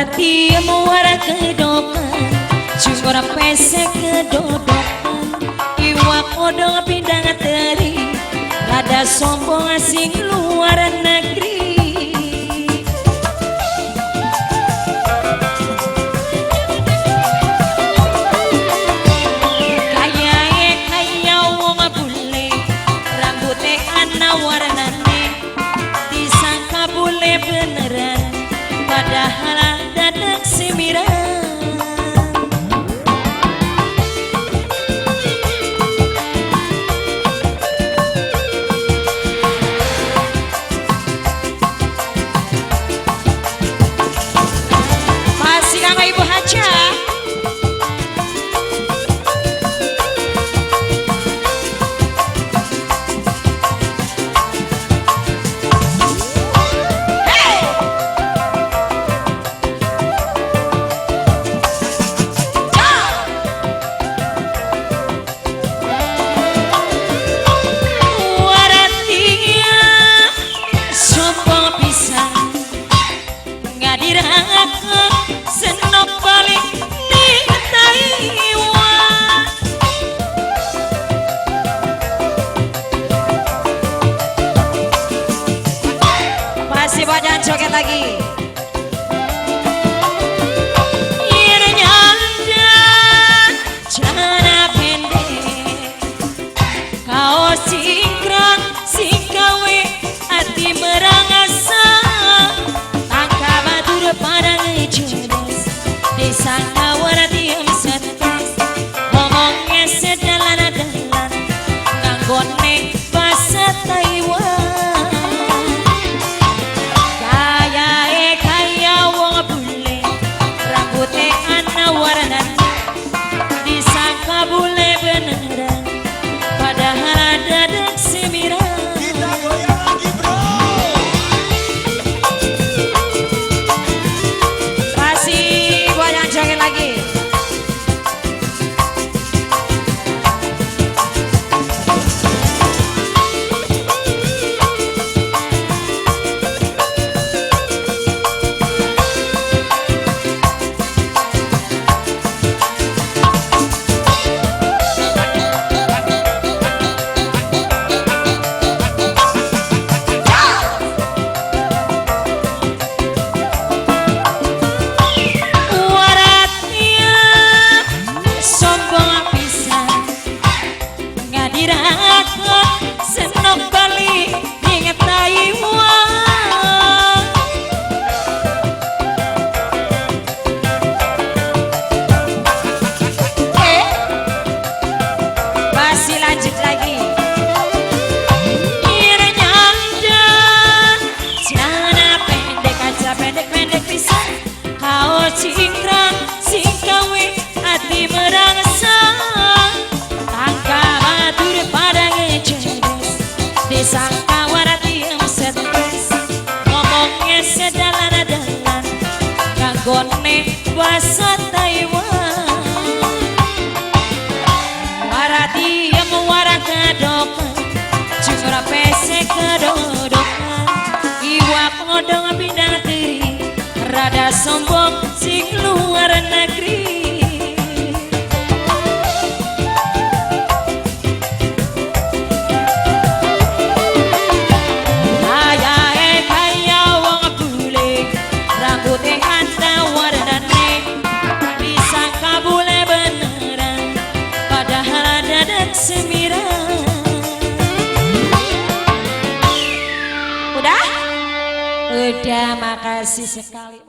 Warati muara kedokan Cumur pesek kedodokan Iwak odong pindang teri Rada sombong asing luar negeri Kaya wong bule Rambutnya ana warnane Disangka bule beneran Padahal dadak simiran Masih sama Ibu Haja senok balik di Taiwan masih banyak joget lagi nyanda celana pendek kaos singkrang singkawe hati merangasa tangka batur pada ngejelas disangka warati yang setes ngomongnya sedalan-dalan nganggone bahasa Taiwan kaya wong bule rambutnya ana warnane disangka bule beneran padahal dadak semiran Kita goyang lagi bro. masih banyak joget lagi senok balik inget Taiwan masih lanjut lagi nyanda celana pendek kaca pendek pisan kaos cingkrang singkawe hati merangsang tangka batur pada ngejelas disangka warati yang setes ngomongnya sedalan-dalan nganggone bahasa Taiwan warati yang muara kedokan cumur pesek kedodokan iwak ngodong pindang teri rada sombong sing luar negeri semiran udah makasih sekali.